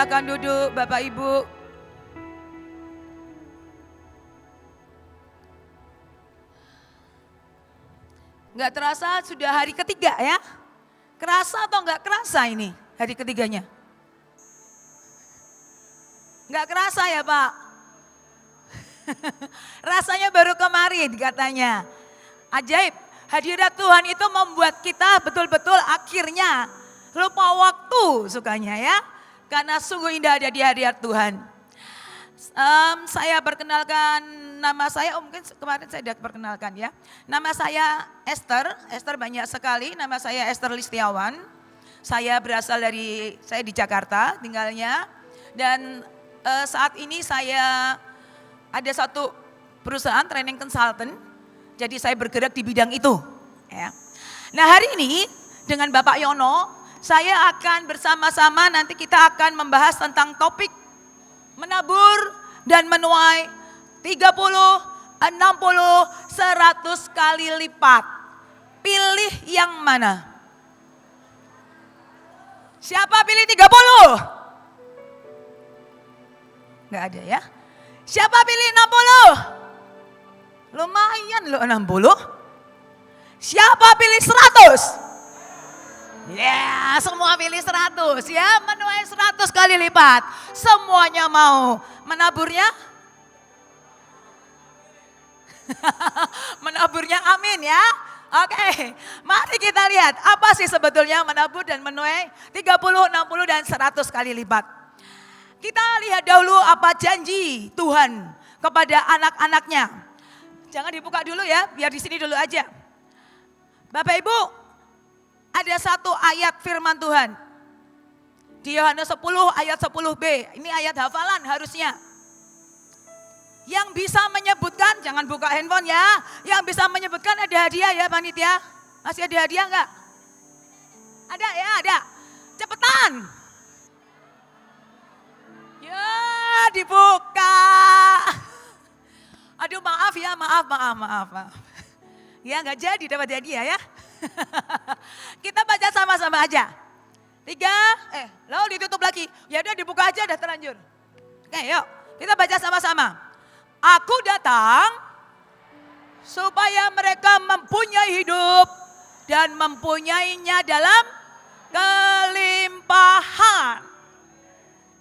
Silakan duduk Bapak Ibu. Nggak terasa sudah hari ketiga ya? Kerasa atau nggak kerasa ini hari ketiganya? Nggak kerasa ya Pak? Rasanya baru kemarin katanya. Ajaib, hadirat Tuhan itu membuat kita betul-betul akhirnya lupa waktu sukanya ya. Karena sungguh indah ada di hadirat Tuhan. Saya perkenalkan nama saya, mungkin kemarin saya sudah perkenalkan ya. Nama saya Esther banyak sekali, nama saya Esther Listiawan. Saya saya di Jakarta tinggalnya. Dan saat ini saya ada satu perusahaan training consultant, jadi saya bergerak di bidang itu. Ya. Nah hari ini dengan Bapak Yono, saya akan bersama-sama nanti kita akan membahas tentang topik menabur dan menuai 30, 60, 100 kali lipat. Pilih yang mana? Siapa pilih 30? Enggak ada ya. Siapa pilih 60? Lumayan loh 60. Siapa pilih 100? Ya, semua pilih 100 ya, menuai 100 kali lipat. Semuanya mau menaburnya? Menaburnya amin ya. Oke, mari kita lihat apa sih sebetulnya menabur dan menuai 30, 60 dan 100 kali lipat. Kita lihat dahulu apa janji Tuhan kepada anak-anaknya. Jangan dibuka dulu ya, biar di sini dulu aja. Bapak Ibu, ada satu ayat firman Tuhan. Di Yohanes 10 ayat 10b, ini ayat hafalan harusnya. Yang bisa menyebutkan, jangan buka handphone ya. Yang bisa menyebutkan ada hadiah ya panitia. Masih ada hadiah enggak? Ada ya, ada. Cepetan. Ya dibuka. Aduh maaf ya, maaf. Ya enggak jadi dapat hadiah ya. Kita baca sama-sama aja. 3, lalu ditutup lagi. Ya udah dibuka aja, udah terlanjur. Oke yuk, kita baca sama-sama. Aku datang supaya mereka mempunyai hidup dan mempunyainya dalam kelimpahan.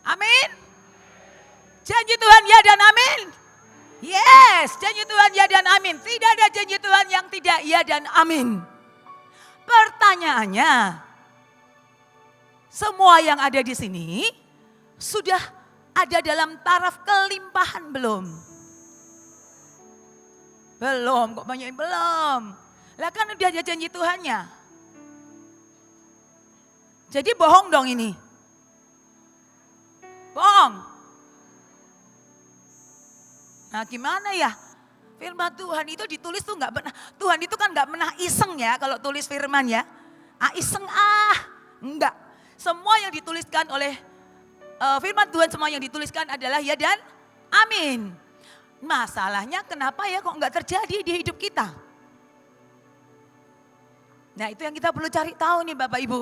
Amin. Janji Tuhan ya dan amin. Yes, janji Tuhan ya dan amin. Tidak ada janji Tuhan yang tidak ya dan amin. Pertanyaannya, semua yang ada di sini sudah ada dalam taraf kelimpahan belum? Belum, kok banyak yang belum. Lah kan udah ada janji Tuhannya. Jadi bohong dong ini. Bohong. Nah gimana ya? Firman Tuhan itu ditulis tuh nggak pernah, Tuhan itu kan nggak pernah iseng ya kalau tulis firman ya. Iseng enggak. Semua yang dituliskan oleh firman Tuhan, semua yang dituliskan adalah ya dan amin. Masalahnya kenapa ya kok nggak terjadi di hidup kita? Nah itu yang kita perlu cari tahu nih Bapak Ibu.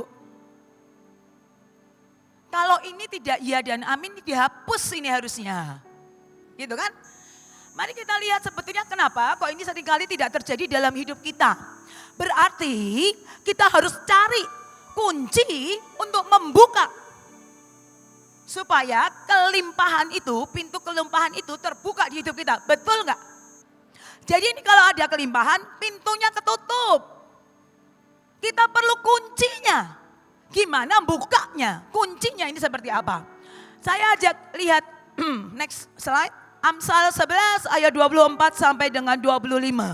Kalau ini tidak ya dan amin, ini dihapus ini harusnya. Gitu kan? Mari kita lihat sebetulnya kenapa kok ini seringkali tidak terjadi dalam hidup kita. Berarti kita harus cari kunci untuk membuka. Supaya kelimpahan itu, pintu kelimpahan itu terbuka di hidup kita. Betul nggak? Jadi ini kalau ada kelimpahan, pintunya ketutup. Kita perlu kuncinya. Gimana bukanya? Kuncinya ini seperti apa? Saya ajak lihat next slide. Amsal 11 ayat 24 sampai dengan 25.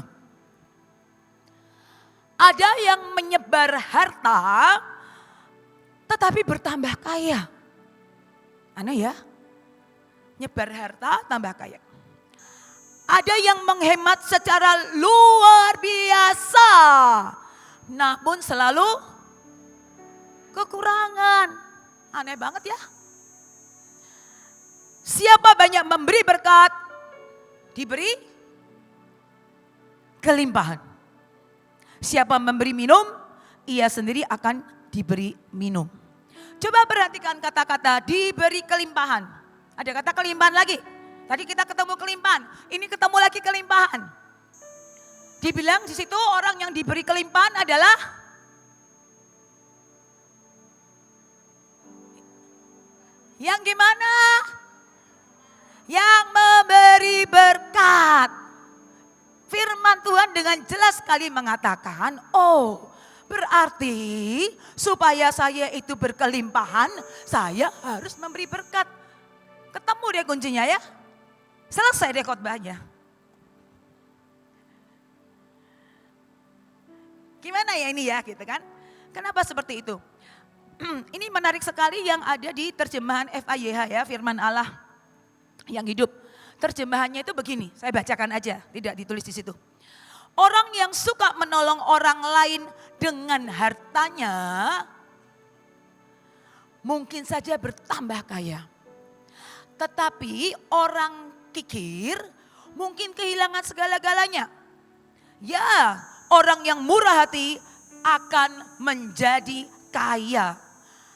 Ada yang menyebar harta tetapi bertambah kaya. Aneh ya? Nyebar harta tambah kaya. Ada yang menghemat secara luar biasa. Namun selalu kekurangan. Aneh banget ya? Siapa banyak memberi berkat, diberi kelimpahan. Siapa memberi minum, ia sendiri akan diberi minum. Coba perhatikan kata-kata diberi kelimpahan. Ada kata kelimpahan lagi. Tadi kita ketemu kelimpahan, ini ketemu lagi kelimpahan. Dibilang di situ orang yang diberi kelimpahan adalah yang gimana? Yang memberi berkat. Firman Tuhan dengan jelas sekali mengatakan, oh berarti supaya saya itu berkelimpahan, saya harus memberi berkat. Ketemu deh kuncinya ya. Selesai deh khotbahnya. Gimana ya ini ya gitu kan. Kenapa seperti itu? Ini menarik sekali yang ada di terjemahan FAYH ya, firman Allah yang hidup. Terjemahannya itu begini, saya bacakan aja, tidak ditulis di situ. Orang yang suka menolong orang lain dengan hartanya mungkin saja bertambah kaya. Tetapi orang kikir mungkin kehilangan segala-galanya. Ya, orang yang murah hati akan menjadi kaya.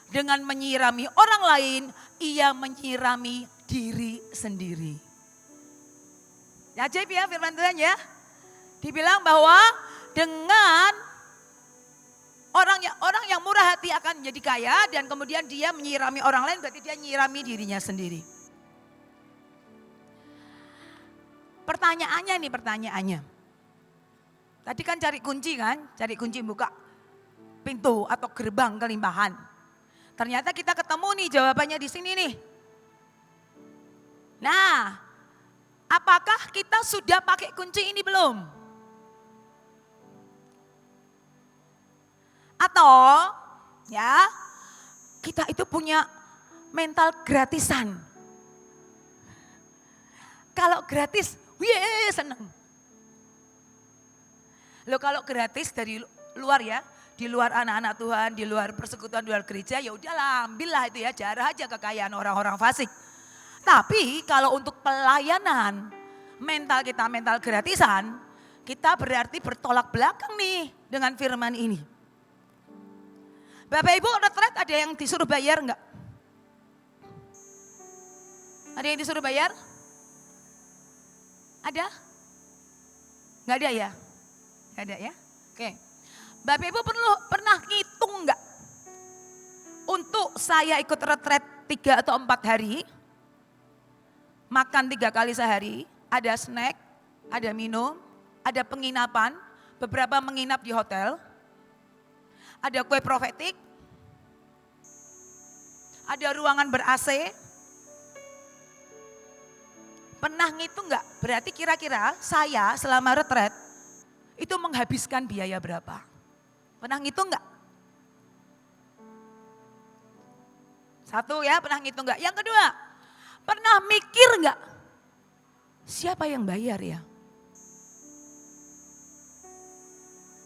Dengan menyirami orang lain, ia menyirami diri sendiri. Ya, ajaib ya firman Tuhan ya. Dibilang bahwa dengan orang yang murah hati akan menjadi kaya dan kemudian dia menyirami orang lain berarti dia menyirami dirinya sendiri. Pertanyaannya. Tadi kan cari kunci buka pintu atau gerbang kelimpahan. Ternyata kita ketemu nih jawabannya di sini nih. Nah, apakah kita sudah pakai kunci ini belum? Atau ya, kita itu punya mental gratisan. Kalau gratis, wih seneng. Loh kalau gratis dari luar ya, di luar anak-anak Tuhan, di luar persekutuan, di luar gereja, ya udahlah ambillah itu ya, jarah aja kekayaan orang-orang fasik. Tapi kalau untuk pelayanan, mental kita mental gratisan, kita berarti bertolak belakang nih dengan firman ini. Bapak Ibu retret ada yang disuruh bayar enggak? Ada yang disuruh bayar? Ada? Enggak ada ya? Enggak ada ya? Oke. Bapak Ibu pernah ngitung enggak? Untuk saya ikut retret 3 atau 4 hari, makan 3 kali sehari, ada snack, ada minum, ada penginapan, beberapa menginap di hotel, ada kue profetik, ada ruangan ber-AC. Pernah ngitung enggak? Berarti kira-kira saya selama retret itu menghabiskan biaya berapa? Pernah ngitung enggak? Satu ya, pernah ngitung enggak? Yang kedua, pernah mikir enggak? Siapa yang bayar ya?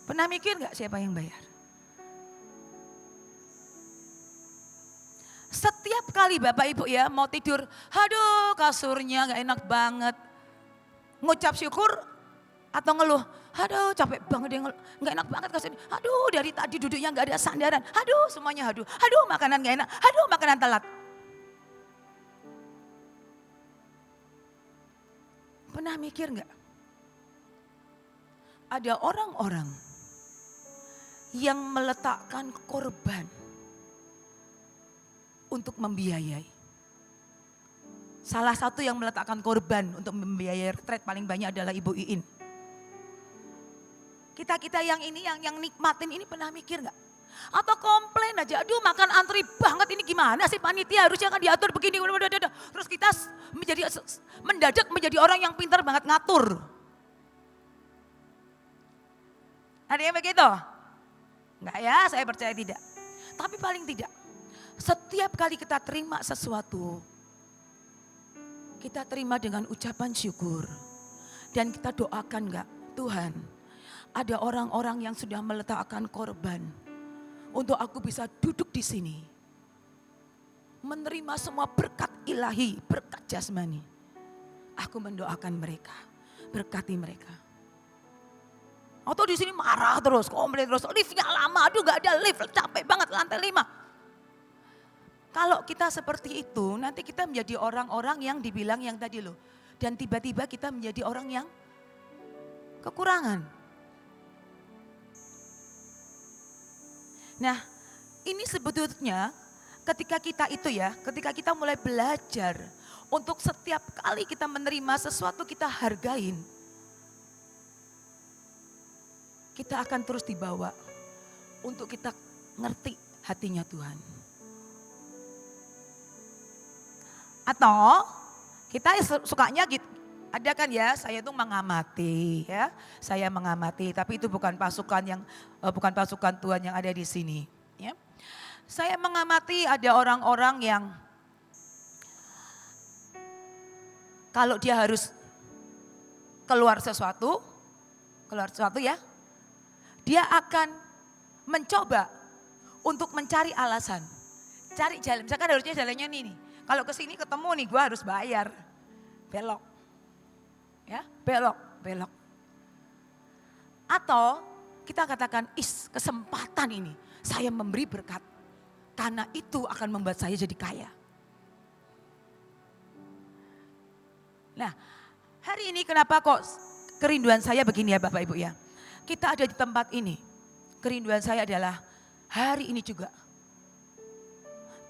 Pernah mikir enggak siapa yang bayar? Setiap kali Bapak Ibu ya mau tidur, aduh kasurnya gak enak banget. Ngucap syukur atau ngeluh, aduh capek banget deh, gak enak banget kasurnya. Aduh dari tadi duduknya gak ada sandaran, aduh semuanya aduh makanan gak enak, aduh makanan telat. Pernah mikir gak? Ada orang-orang yang meletakkan korban untuk membiayai. Salah satu yang meletakkan korban untuk membiayai retret paling banyak adalah Ibu Iin. Kita yang ini yang nikmatin ini pernah mikir gak? Atau komplain aja, aduh makan antri banget ini gimana sih panitia harusnya kan diatur begini. Terus kita mendadak menjadi orang yang pintar banget ngatur. Ada yang begitu? Enggak ya, saya percaya tidak. Tapi paling tidak, setiap kali kita terima sesuatu, kita terima dengan ucapan syukur. Dan kita doakan enggak, Tuhan ada orang-orang yang sudah meletakkan korban untuk aku bisa duduk di sini. Menerima semua berkat ilahi, berkat jasmani. Aku mendoakan mereka, berkati mereka. Atau di sini marah terus, komplain terus, liftnya lama, aduh gak ada lift, capek banget lantai 5. Kalau kita seperti itu, nanti kita menjadi orang-orang yang dibilang yang tadi loh. Dan tiba-tiba kita menjadi orang yang kekurangan. Nah, ini sebetulnya ketika kita itu ya, ketika kita mulai belajar untuk setiap kali kita menerima sesuatu kita hargain. Kita akan terus dibawa untuk kita ngerti hatinya Tuhan. Atau kita sukanya gitu, ada kan ya, saya itu mengamati ya, saya mengamati, tapi itu bukan pasukan Tuhan yang ada di sini. Ya. Saya mengamati ada orang-orang yang kalau dia harus keluar sesuatu ya, dia akan mencoba untuk mencari alasan, cari jalan. Misalkan harusnya jalannya ini nih. Kalau ke sini ketemu nih, gue harus bayar, belok, ya belok. Atau kita katakan, kesempatan ini saya memberi berkat, karena itu akan membuat saya jadi kaya. Nah, hari ini kenapa kok kerinduan saya begini ya Bapak Ibu ya. Kita ada di tempat ini, kerinduan saya adalah hari ini juga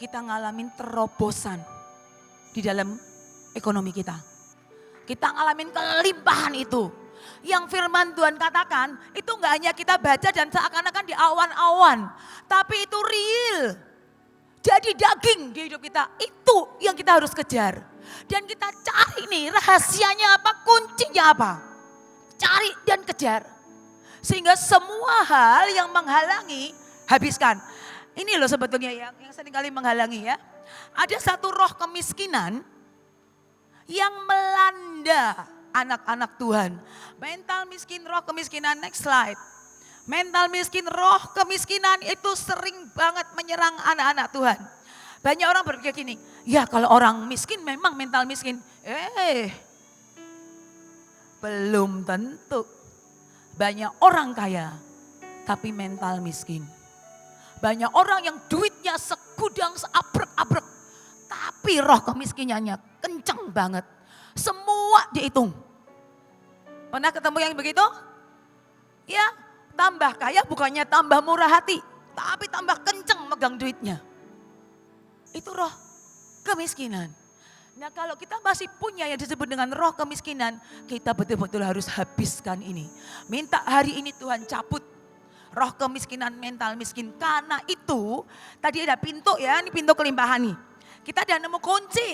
kita ngalamin terobosan di dalam ekonomi kita. Kita ngalamin kelimpahan itu. Yang firman Tuhan katakan itu enggak hanya kita baca dan seakan-akan di awan-awan. Tapi itu real. Jadi daging di hidup kita. Itu yang kita harus kejar. Dan kita cari nih rahasianya apa, kuncinya apa. Cari dan kejar. Sehingga semua hal yang menghalangi habiskan. Ini loh sebetulnya yang seringkali menghalangi ya. Ada satu roh kemiskinan yang melanda anak-anak Tuhan. Mental miskin, roh kemiskinan, next slide. Mental miskin, roh kemiskinan itu sering banget menyerang anak-anak Tuhan. Banyak orang berpikir gini, ya kalau orang miskin memang mental miskin. Belum tentu. Banyak orang kaya tapi mental miskin. Banyak orang yang duitnya segudang seabrek-abrek. Tapi roh kemiskinannya kenceng banget. Semua dihitung. Pernah ketemu yang begitu? Ya, tambah kaya bukannya tambah murah hati. Tapi tambah kenceng megang duitnya. Itu roh kemiskinan. Nah kalau kita masih punya yang disebut dengan roh kemiskinan. Kita betul-betul harus habiskan ini. Minta hari ini Tuhan cabut roh kemiskinan, mental miskin. Karena itu tadi ada pintu ya, ini pintu kelimpahan nih. Kita udah nemu kunci.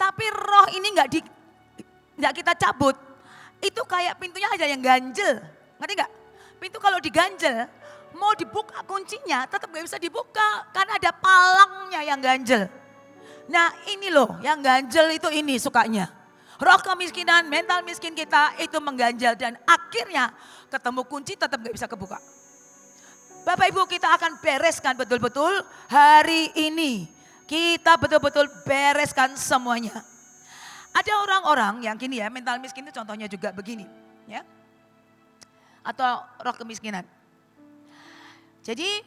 Tapi roh ini nggak kita cabut. Itu kayak pintunya aja yang ganjel. Ngerti nggak? Pintu kalau diganjel, mau dibuka kuncinya tetap gak bisa dibuka. Karena ada palangnya yang ganjel. Nah ini loh yang ganjel itu ini sukanya. Roh kemiskinan, mental miskin kita itu mengganjal dan akhirnya ketemu kunci tetap gak bisa kebuka. Bapak Ibu kita akan bereskan betul-betul hari ini. Kita betul-betul bereskan semuanya. Ada orang-orang yang gini ya, mental miskin itu contohnya juga begini. Ya. Atau roh kemiskinan. Jadi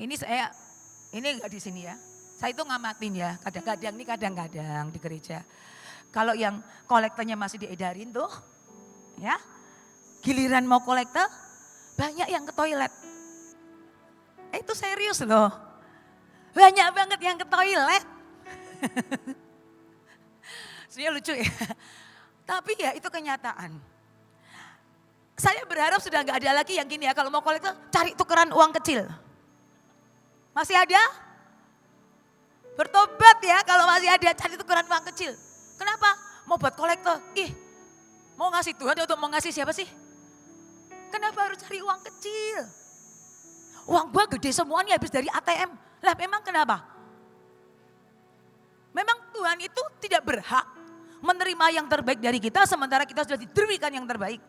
ini enggak di sini ya. Saya itu ngamatin ya, kadang-kadang di gereja. Kalau yang kolektornya masih diedarin tuh, ya, giliran mau kolektor, banyak yang ke toilet. Itu serius loh, banyak banget yang ke toilet. Sebenarnya lucu ya, tapi ya itu kenyataan. Saya berharap sudah gak ada lagi yang gini ya, kalau mau kolektor cari tukeran uang kecil. Masih ada? Bertobat ya kalau masih ada, cari tukeran uang kecil. Kenapa? Mau buat kolektor. Mau ngasih Tuhan atau mau ngasih siapa sih? Kenapa harus cari uang kecil? Uang gua gede semuanya habis dari ATM. Lah memang kenapa? Memang Tuhan itu tidak berhak menerima yang terbaik dari kita sementara kita sudah diberikan yang terbaik.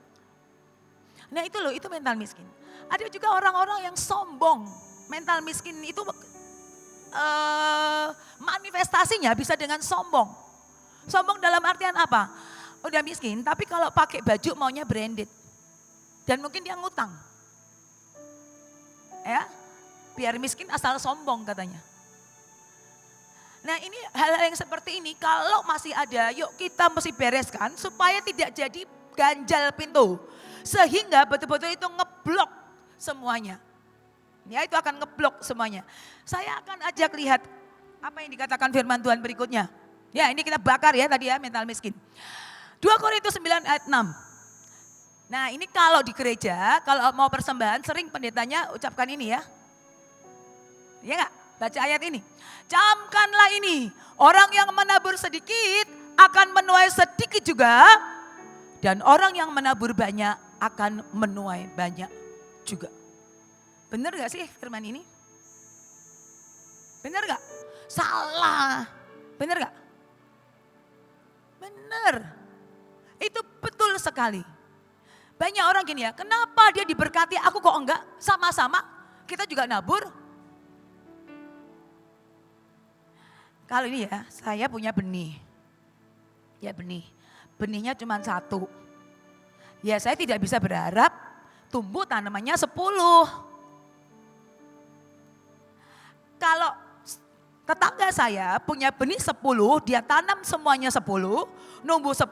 Nah itu loh, itu mental miskin. Ada juga orang-orang yang sombong. Mental miskin itu manifestasinya bisa dengan sombong. Sombong dalam artian apa? Udah miskin tapi kalau pakai baju maunya branded. Dan mungkin dia ngutang. Ya. Biar miskin asal sombong katanya. Nah ini hal-hal yang seperti ini kalau masih ada, yuk kita mesti bereskan supaya tidak jadi ganjal pintu. Sehingga betul-betul itu ngeblok semuanya. Ya itu akan ngeblok semuanya. Saya akan ajak lihat apa yang dikatakan firman Tuhan berikutnya. Ya ini kita bakar ya tadi ya mental miskin. 2 Korintus 9 ayat 6. Nah ini kalau di gereja, kalau mau persembahan sering pendetanya ucapkan ini ya. Ya enggak? Baca ayat ini. Camkanlah ini, orang yang menabur sedikit akan menuai sedikit juga. Dan orang yang menabur banyak akan menuai banyak juga. Benar gak sih firman ini? Benar gak? Salah. Benar gak? Benar. Itu betul sekali. Banyak orang gini ya, kenapa dia diberkati aku kok enggak? Sama-sama kita juga nabur. Kalau ini ya, saya punya benih. Ya benih. Benihnya cuma 1. Ya saya tidak bisa berharap tumbuh tanamannya 10. Kalau tetangga saya punya benih 10, dia tanam semuanya 10, numbuh 10,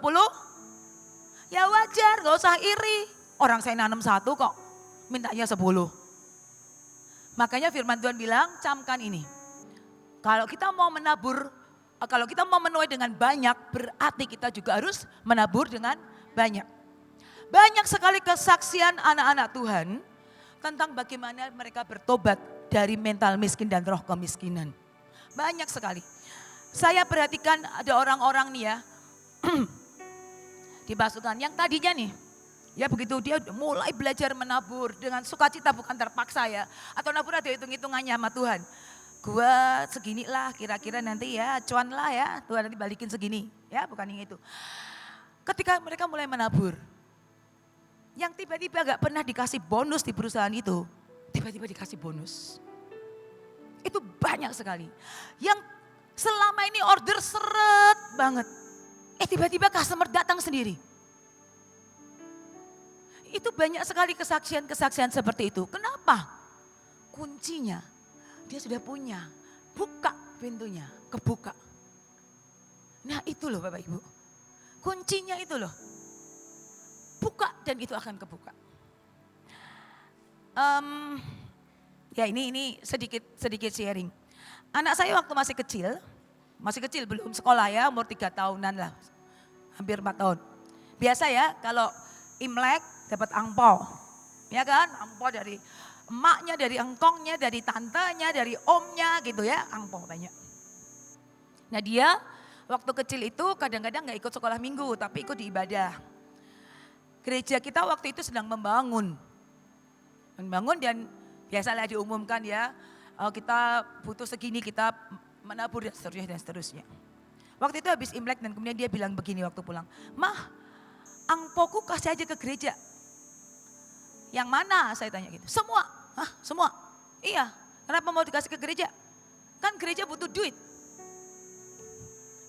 ya wajar gak usah iri. Orang saya nanam 1 kok mintanya 10. Makanya firman Tuhan bilang camkan ini. Kalau kita mau menabur, kalau kita mau menuai dengan banyak, berarti kita juga harus menabur dengan banyak. Banyak sekali kesaksian anak-anak Tuhan tentang bagaimana mereka bertobat dari mental miskin dan roh kemiskinan. Banyak sekali. Saya perhatikan ada orang-orang nih ya, di pasukan yang tadinya nih, ya begitu dia mulai belajar menabur dengan sukacita bukan terpaksa ya. Atau nabur ada hitung-hitungannya sama Tuhan. Gua segini lah kira-kira nanti ya cuan lah ya Tuhan nanti balikin segini ya bukan yang itu. Ketika mereka mulai menabur yang tiba-tiba gak pernah dikasih bonus di perusahaan itu tiba-tiba dikasih bonus. Itu banyak sekali yang selama ini order seret banget tiba-tiba customer datang sendiri. Itu banyak sekali kesaksian-kesaksian seperti itu. Kenapa? Kuncinya dia sudah punya, buka pintunya, kebuka. Nah itu loh Bapak Ibu, kuncinya itu loh, buka dan itu akan kebuka. Ya ini sedikit sharing. Anak saya waktu masih kecil belum sekolah ya, umur 3 tahunan lah, hampir 4 tahun. Biasa ya kalau Imlek dapat angpau, ya kan, angpau dari emaknya, dari engkongnya, dari tantenya, dari omnya gitu ya, angpau banyak. Nah dia waktu kecil itu kadang-kadang gak ikut sekolah minggu tapi ikut di ibadah. Gereja kita waktu itu sedang membangun dan biasalah diumumkan ya, kita butuh segini kita menabur dan seterusnya. Waktu itu habis Imlek dan kemudian dia bilang begini waktu pulang, "Mah, angpauku kasih aja ke gereja." Yang mana? Saya tanya gitu. Semua. Hah, semua? Iya. Kenapa mau dikasih ke gereja? Kan gereja butuh duit.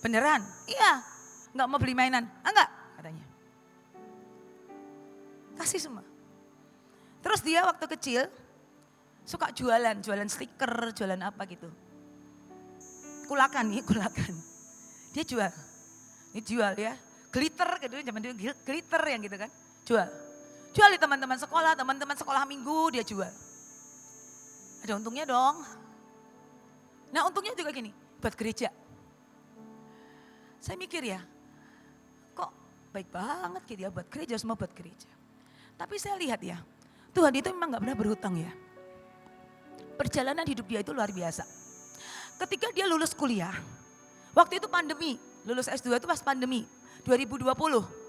Beneran? Iya. Enggak mau beli mainan? Enggak, katanya. Kasih semua. Terus dia waktu kecil suka jualan stiker, jualan apa gitu. Kulakan. Dia jual. Ini jual ya. Glitter gitu, zaman dulu glitter yang gitu kan. Jual di teman-teman sekolah minggu dia jual. Ada untungnya dong. Nah untungnya juga gini, buat gereja. Saya mikir ya, kok baik banget gitu ya buat gereja, semua buat gereja. Tapi saya lihat ya, Tuhan itu memang gak pernah berhutang ya. Perjalanan hidup dia itu luar biasa. Ketika dia lulus kuliah, waktu itu pandemi, lulus S2 itu pas pandemi, 2020.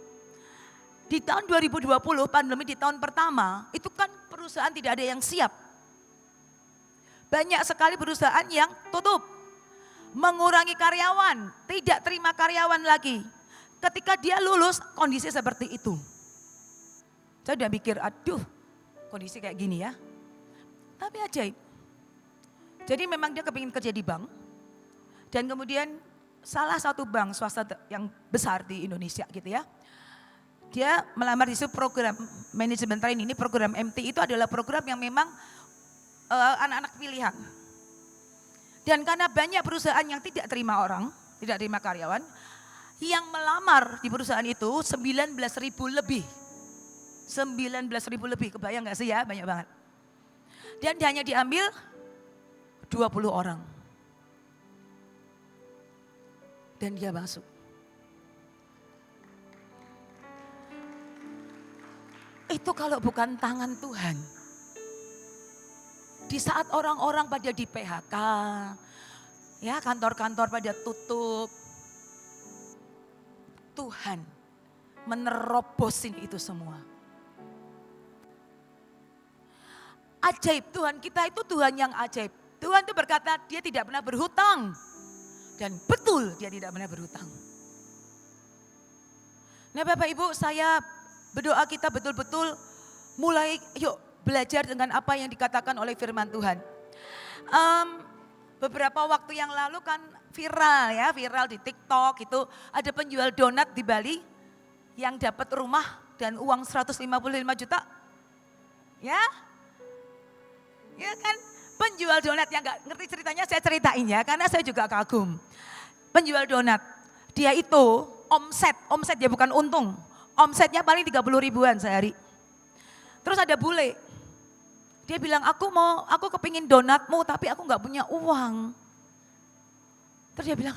Di tahun 2020 pandemi di tahun pertama itu kan perusahaan tidak ada yang siap. Banyak sekali perusahaan yang tutup. Mengurangi karyawan, tidak terima karyawan lagi. Ketika dia lulus kondisi seperti itu. Saya udah mikir aduh kondisi kayak gini ya. Tapi ajaib. Jadi memang dia kepingin kerja di bank. Dan kemudian salah satu bank swasta yang besar di Indonesia gitu ya. Dia melamar di program manajemen training, ini program MT itu adalah program yang memang anak-anak pilihan. Dan karena banyak perusahaan yang tidak terima orang, tidak terima karyawan, yang melamar di perusahaan itu 19.000 lebih. 19.000 lebih, kebayang gak sih ya, banyak banget. Dan hanya diambil 20 orang. Dan dia masuk. Itu kalau bukan tangan Tuhan. Di saat orang-orang pada di PHK, ya kantor-kantor pada tutup, Tuhan menerobosin itu semua. Ajaib, Tuhan kita itu Tuhan yang ajaib. Tuhan itu berkata dia tidak pernah berhutang. Dan betul dia tidak pernah berhutang. Nah Bapak Ibu, saya berdoa kita betul-betul mulai yuk belajar dengan apa yang dikatakan oleh firman Tuhan. Beberapa waktu yang lalu kan viral di TikTok itu ada penjual donat di Bali yang dapat rumah dan uang 155 juta. Ya kan penjual donat yang gak ngerti ceritanya saya ceritain ya karena saya juga kagum. Penjual donat dia itu omset dia bukan untung. Omsetnya paling 30 ribuan sehari. Terus ada bule. Dia bilang aku kepingin donatmu tapi aku gak punya uang. Terus dia bilang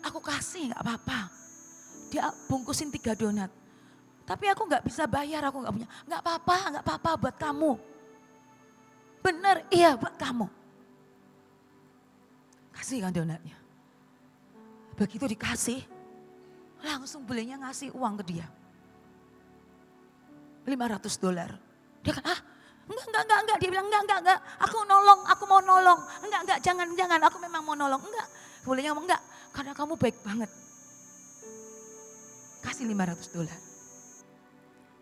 aku kasih gak apa-apa. Dia bungkusin 3 donat. Tapi aku gak bisa bayar, aku gak punya. Gak apa-apa buat kamu. Bener, iya buat kamu. Kasih kan donatnya. Begitu dikasih, langsung bulenya ngasih uang ke dia. $500. Dia kan, enggak. Dia bilang enggak. Aku mau nolong. Enggak, jangan, aku memang mau nolong. Enggak, bulenya ngomong enggak, karena kamu baik banget. Kasih $500.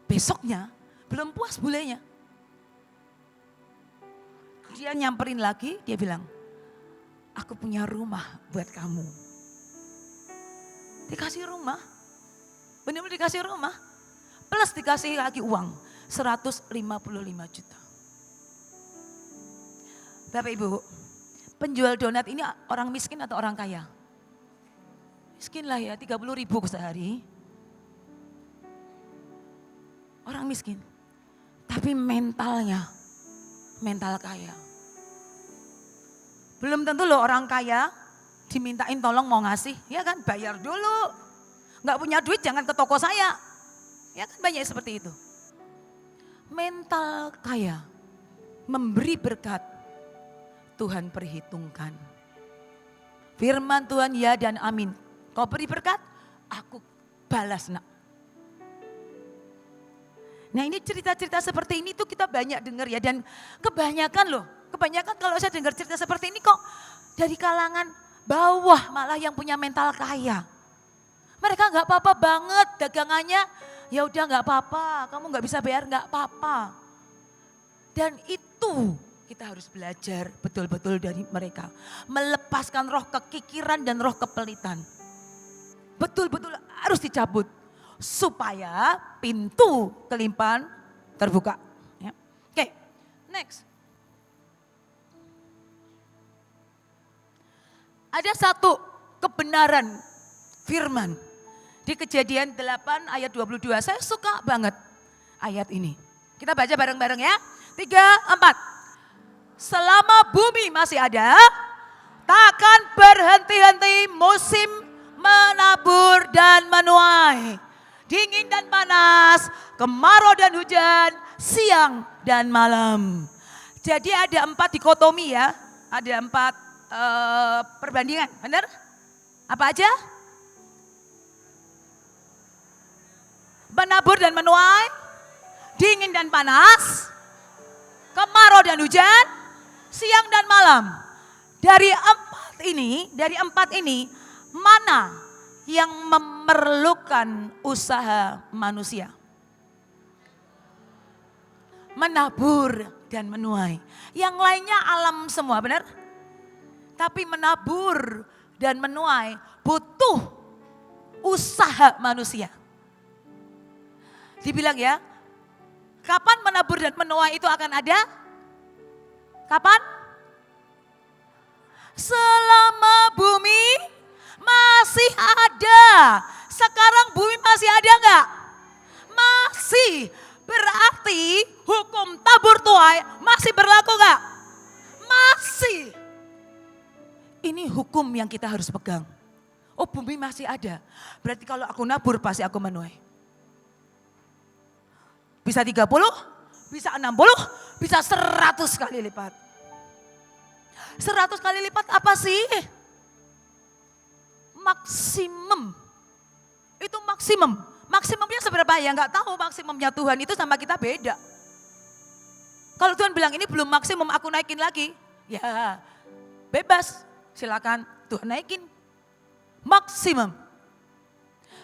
Besoknya, belum puas bulenya. Dia nyamperin lagi, dia bilang, aku punya rumah buat kamu. Dikasih rumah, benar-benar dikasih rumah. Plus dikasih lagi uang, 155 juta. Bapak Ibu, penjual donat ini orang miskin atau orang kaya? Miskin lah ya, 30 ribu sehari. Orang miskin, tapi mentalnya, mental kaya. Belum tentu loh orang kaya dimintain tolong mau ngasih, ya kan bayar dulu. Nggak punya duit jangan ke toko saya. Ya kan banyak seperti itu. Mental kaya, memberi berkat, Tuhan perhitungkan. Firman Tuhan ya dan amin. Kau beri berkat, aku balas nak. Nah ini cerita-cerita seperti ini tuh kita banyak dengar ya. Dan kebanyakan kalau saya dengar cerita seperti ini kok dari kalangan bawah malah yang punya mental kaya. Mereka gak apa-apa banget dagangannya, ya udah gak apa-apa, kamu gak bisa bayar gak apa-apa. Dan itu kita harus belajar betul-betul dari mereka. Melepaskan roh kekikiran dan roh kepelitan. Betul-betul harus dicabut. Supaya pintu kelimpahan terbuka. Ya. Oke, next. Ada satu kebenaran firman di Kejadian 8 ayat 22. Saya suka banget ayat ini. Kita baca bareng-bareng ya. 3, 4. Selama bumi masih ada, takkan berhenti-henti musim menabur dan menuai. Dingin dan panas, kemarau dan hujan, siang dan malam. Jadi ada 4 dikotomi ya, ada 4 perbandingan, benar? Apa aja? Menabur dan menuai, dingin dan panas, kemarau dan hujan, siang dan malam. Dari 4 ini, mana yang memerlukan usaha manusia? Menabur dan menuai. Yang lainnya alam semua, benar? Tapi menabur dan menuai butuh usaha manusia. Dibilang ya, kapan menabur dan menuai itu akan ada? Kapan? Selama bumi masih ada. Sekarang bumi masih ada enggak? Masih. Berarti hukum tabur tuai masih berlaku enggak? Masih. Ini hukum yang kita harus pegang. Oh, bumi masih ada. Berarti kalau aku nabur pasti aku menuai. Bisa 30, bisa 60, bisa 100 kali lipat. 100 kali lipat apa sih? Maksimum. Itu maksimum. Maksimumnya seberapa ya? Enggak tahu maksimumnya Tuhan itu sama kita beda. Kalau Tuhan bilang ini belum maksimum, aku naikin lagi. Ya bebas, silakan Tuhan naikin. Maksimum.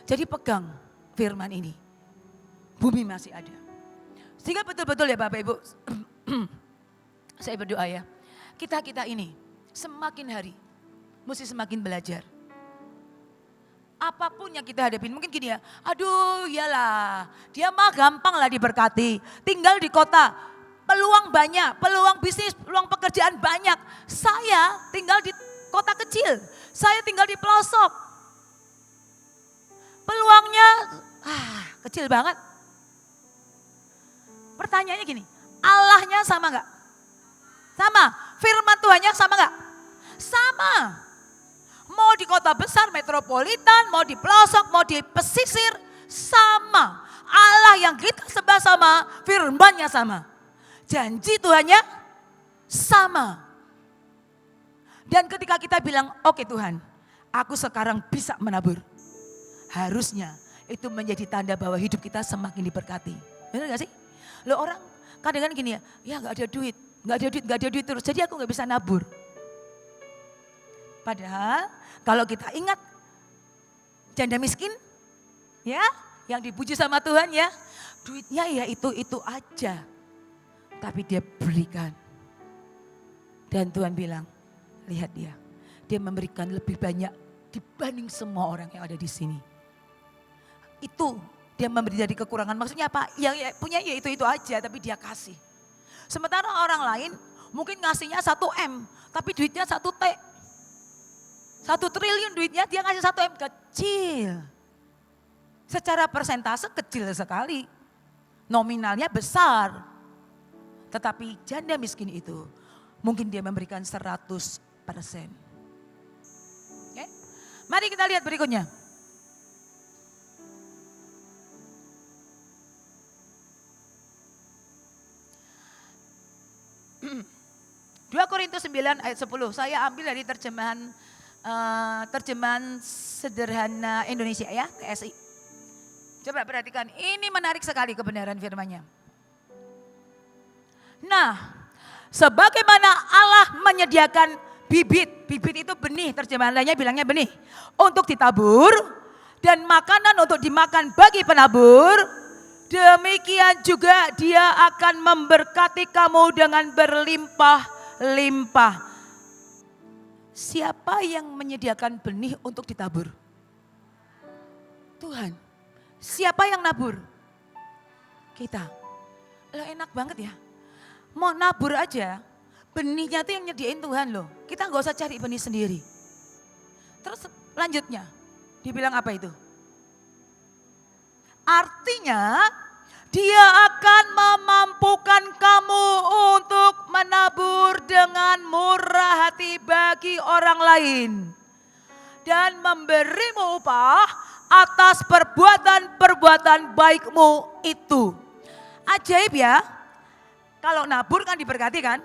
Jadi pegang firman ini. Bumi masih ada. Sehingga betul-betul ya Bapak Ibu, saya berdoa ya. Kita ini semakin hari mesti semakin belajar. Apapun yang kita hadapin, mungkin gini ya, aduh iyalah, dia mah gampang lah diberkati. Tinggal di kota, peluang banyak, peluang bisnis, peluang pekerjaan banyak. Saya tinggal di kota kecil, saya tinggal di pelosok. Peluangnya kecil banget. Pertanyaannya gini, Allahnya sama gak? Sama. Firman Tuhannya sama gak? Sama. Mau di kota besar, metropolitan, mau di pelosok, mau di pesisir, sama. Allah yang kita sembah sama, firman-Nya sama. Janji Tuhannya sama. Dan ketika kita bilang, oke Tuhan, aku sekarang bisa menabur. Harusnya itu menjadi tanda bahwa hidup kita semakin diberkati. Benar gak sih? Loh orang kadang-kadang gini ya gak ada duit terus. Jadi aku gak bisa nabur. Padahal kalau kita ingat janda miskin ya yang dipuji sama Tuhan ya. Duitnya ya itu aja. Tapi dia berikan. Dan Tuhan bilang, lihat dia. Dia memberikan lebih banyak dibanding semua orang yang ada di sini. Itu dia memberi dari kekurangan. Maksudnya apa? Yang punya ya itu aja tapi dia kasih. Sementara orang lain mungkin ngasihnya 1 M. Tapi duitnya 1 T. 1 triliun duitnya dia ngasih 1 M. Kecil. Secara persentase kecil sekali. Nominalnya besar. Tetapi janda miskin itu mungkin dia memberikan 100%. Oke? Mari kita lihat berikutnya. 2 Korintus 9 ayat 10. Saya ambil dari terjemahan sederhana Indonesia ya, TSI. Coba perhatikan, ini menarik sekali kebenaran firman-Nya. Nah, sebagaimana Allah menyediakan bibit itu benih, terjemahan lainnya bilangnya benih, untuk ditabur dan makanan untuk dimakan bagi penabur, demikian juga Dia akan memberkati kamu dengan berlimpah-limpah. Siapa yang menyediakan benih untuk ditabur? Tuhan. Siapa yang nabur? Kita. Loh enak banget ya. Mau nabur aja, benihnya tuh yang nyediain Tuhan loh. Kita gak usah cari benih sendiri. Terus lanjutnya, dibilang apa itu? Artinya Dia akan memampukan kamu untuk menabur dengan murah hati bagi orang lain. Dan memberimu upah atas perbuatan-perbuatan baikmu itu. Ajaib ya, kalau nabur kan diberkati kan?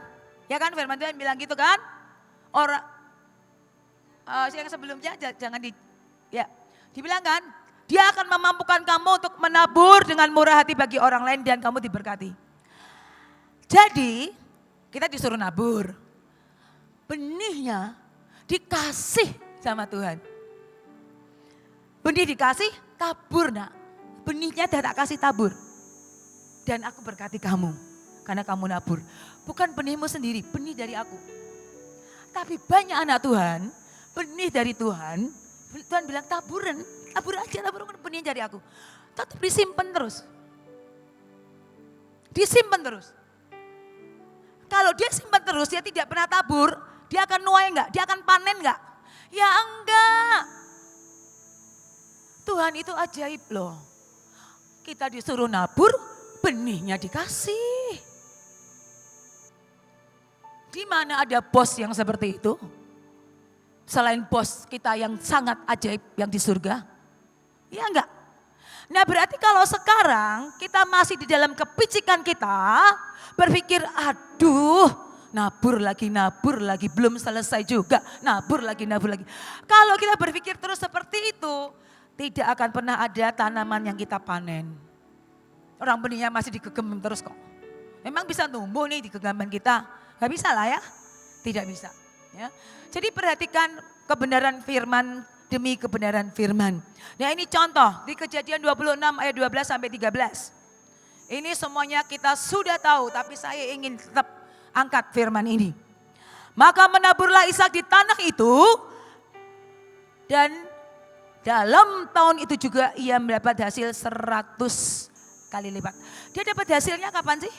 Ya kan firman Tuhan bilang gitu kan? Orang yang sebelumnya jangan dibilang kan? Dia akan memampukan kamu untuk menabur dengan murah hati bagi orang lain dan kamu diberkati. Jadi kita disuruh nabur. Benihnya dikasih sama Tuhan. Benih dikasih, tabur nak. Benihnya tak kasih tabur. Dan aku berkati kamu karena kamu nabur. Bukan benihmu sendiri, benih dari aku. Tapi banyak anak Tuhan, benih dari Tuhan. Tuhan bilang taburan, tabur aja, tabur benih dari aku. Tetap disimpan terus. Disimpan terus. Kalau dia simpan terus, dia tidak pernah tabur, dia akan nuai enggak? Dia akan panen enggak? Ya enggak. Tuhan itu ajaib loh. Kita disuruh nabur, benihnya dikasih. Di mana ada bos yang seperti itu? Selain bos kita yang sangat ajaib yang di surga? Ya enggak. Nah berarti kalau sekarang kita masih di dalam kepicikan kita, berpikir aduh nabur lagi, belum selesai juga, nabur lagi. Kalau kita berpikir terus seperti itu, tidak akan pernah ada tanaman yang kita panen. Orang benihnya masih digegem terus kok. Memang bisa tumbuh nih di genggaman kita? Gak bisa lah ya, tidak bisa. Ya. Jadi perhatikan kebenaran firman demi kebenaran firman. Nah ini contoh di Kejadian 26 ayat 12 sampai 13. Ini semuanya kita sudah tahu, tapi saya ingin tetap angkat firman ini. Maka menaburlah Ishak di tanah itu, dan dalam tahun itu juga ia mendapat hasil 100 kali lipat. Dia dapat hasilnya kapan sih?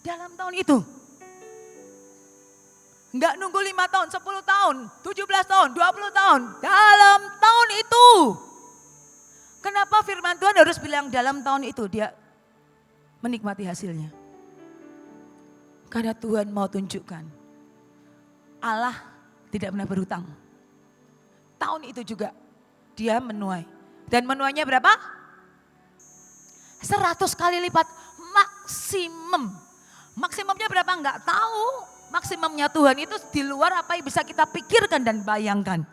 Dalam tahun itu. Enggak nunggu 5 tahun, 10 tahun, 17 tahun, 20 tahun. Dalam tahun itu. Kenapa firman Tuhan harus bilang dalam tahun itu dia menikmati hasilnya? Karena Tuhan mau tunjukkan Allah tidak pernah berhutang. Tahun itu juga dia menuai. Dan menuainya berapa? 100 kali lipat maksimum. Maksimumnya berapa enggak tahu. Maksimumnya Tuhan itu di luar apa yang bisa kita pikirkan dan bayangkan.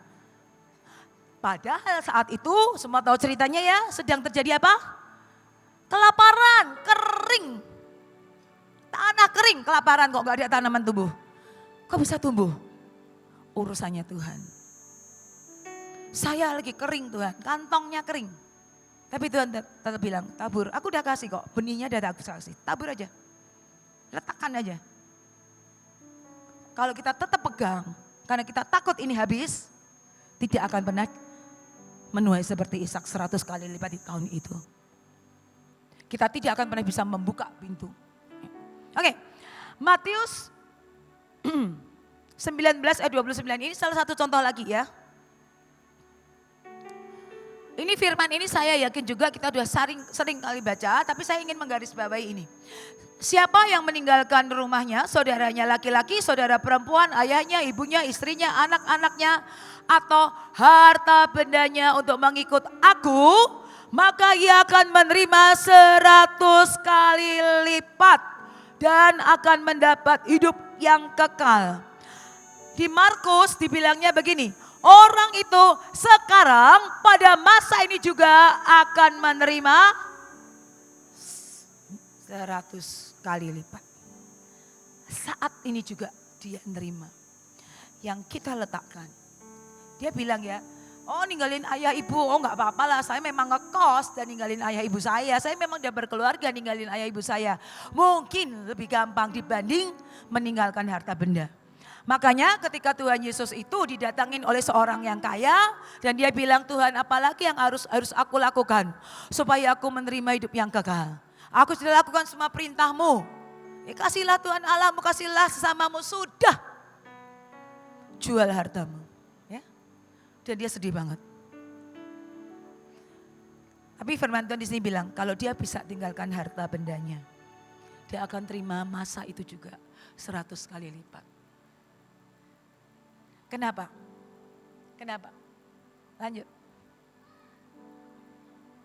Padahal saat itu semua tahu ceritanya ya, sedang terjadi apa? Kelaparan, kering. Tanah kering, kelaparan kok gak ada tanaman tumbuh. Kok bisa tumbuh? Urusannya Tuhan. Saya lagi kering Tuhan, kantongnya kering. Tapi Tuhan tetap bilang, tabur, aku udah kasih kok, benihnya udah aku kasih, tabur aja. Letakkan aja. Kalau kita tetap pegang, karena kita takut ini habis, tidak akan pernah menuai seperti Ishak 100 kali lipat di tahun itu. Kita tidak akan pernah bisa membuka pintu. Oke, Matius 19 ayat 29 ini salah satu contoh lagi ya. Ini firman ini saya yakin juga kita sudah sering kali baca, tapi saya ingin menggarisbawahi ini. Siapa yang meninggalkan rumahnya, saudaranya laki-laki, saudara perempuan, ayahnya, ibunya, istrinya, anak-anaknya, atau harta bendanya untuk mengikut aku, maka ia akan menerima 100 kali lipat dan akan mendapat hidup yang kekal. Di Markus dibilangnya begini, orang itu sekarang pada masa ini juga akan menerima 100 kali lipat. Saat ini juga dia menerima. Yang kita letakkan. Dia bilang ya, oh ninggalin ayah ibu, oh gak apa-apa lah, saya memang ngekos dan ninggalin ayah ibu saya memang udah berkeluarga ninggalin ayah ibu saya. Mungkin lebih gampang dibanding meninggalkan harta benda. Makanya ketika Tuhan Yesus itu didatangin oleh seorang yang kaya dan dia bilang, Tuhan apalagi yang harus aku lakukan supaya aku menerima hidup yang kekal. Aku sudah lakukan semua perintah-Mu. Ya, kasihlah Tuhan Allahmu, kasihlah sesamamu, sudah. Jual hartamu. Ya. Dan dia sedih banget. Tapi firman Tuhan di sini bilang, kalau dia bisa tinggalkan harta bendanya, dia akan terima masa itu juga 100 kali lipat. Kenapa? Kenapa? Lanjut.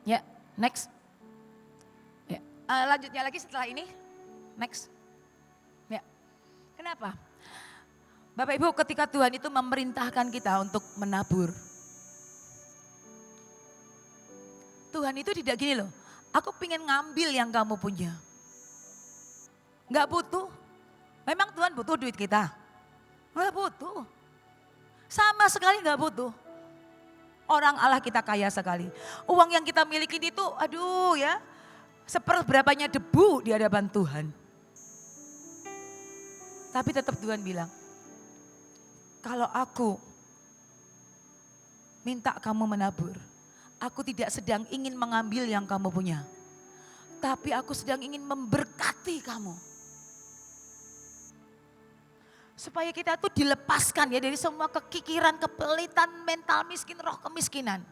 Ya, next. Ya, lanjutnya lagi setelah ini. Next. Ya. Kenapa? Bapak Ibu, ketika Tuhan itu memerintahkan kita untuk menabur. Tuhan itu tidak gini loh. Aku pengen ngambil yang kamu punya. Enggak butuh. Memang Tuhan butuh duit kita? Enggak butuh. Sama sekali enggak butuh. Orang Allah kita kaya sekali. Uang yang kita miliki itu aduh ya. Seperberapanya debu di hadapan Tuhan. Tapi tetap Tuhan bilang. Kalau aku minta kamu menabur. Aku tidak sedang ingin mengambil yang kamu punya. Tapi aku sedang ingin memberkati kamu. Supaya kita tuh dilepaskan ya dari semua kekikiran, kepelitan, mental miskin, roh kemiskinan.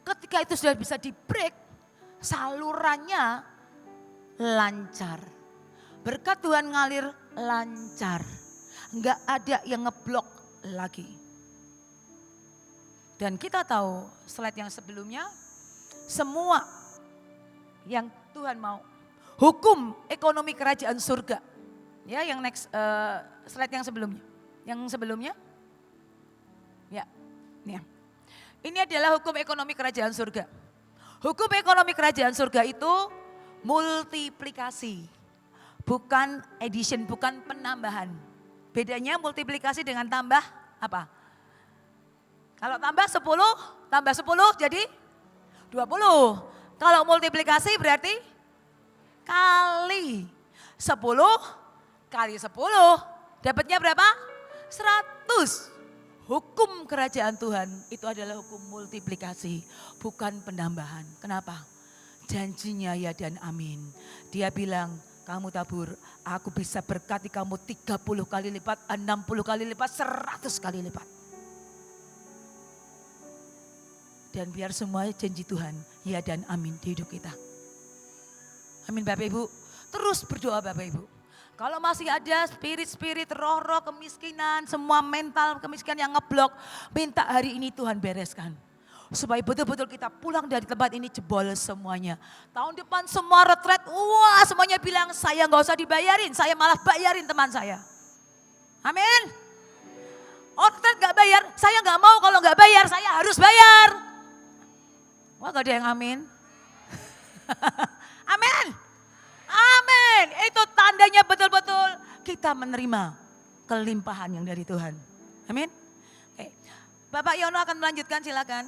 Ketika itu sudah bisa di-break, salurannya lancar. Berkat Tuhan ngalir lancar. Enggak ada yang ngeblok lagi. Dan kita tahu slide yang sebelumnya, semua yang Tuhan mau. Hukum ekonomi kerajaan surga. Ya, yang next slide yang sebelumnya. Yang sebelumnya. Ya, ini. Ini adalah hukum ekonomi kerajaan surga. Hukum ekonomi kerajaan surga itu multiplikasi. Bukan addition, bukan penambahan. Bedanya multiplikasi dengan tambah apa? Kalau tambah 10 jadi 20. Kalau multiplikasi berarti kali 10 kali 10. Dapatnya berapa? 100. Hukum kerajaan Tuhan itu adalah hukum multiplikasi, bukan penambahan. Kenapa? Janjinya ya dan amin. Dia bilang, kamu tabur, aku bisa berkati kamu 30 kali lipat, 60 kali lipat, 100 kali lipat. Dan biar semua janji Tuhan, ya dan amin di hidup kita. Amin Bapak Ibu. Terus berdoa Bapak Ibu. Kalau masih ada spirit-spirit, roh-roh kemiskinan, semua mental kemiskinan yang ngeblok, minta hari ini Tuhan bereskan. Supaya betul-betul kita pulang dari tempat ini jebol semuanya. Tahun depan semua retret, wah semuanya bilang saya gak usah dibayarin, saya malah bayarin teman saya. Amin. Retret gak bayar, saya gak mau kalau gak bayar, saya harus bayar. Wah gak ada yang amin. Amin. Amin. Itu tandanya betul-betul kita menerima kelimpahan yang dari Tuhan. Amin. Oke. Bapak Yono akan melanjutkan, silakan.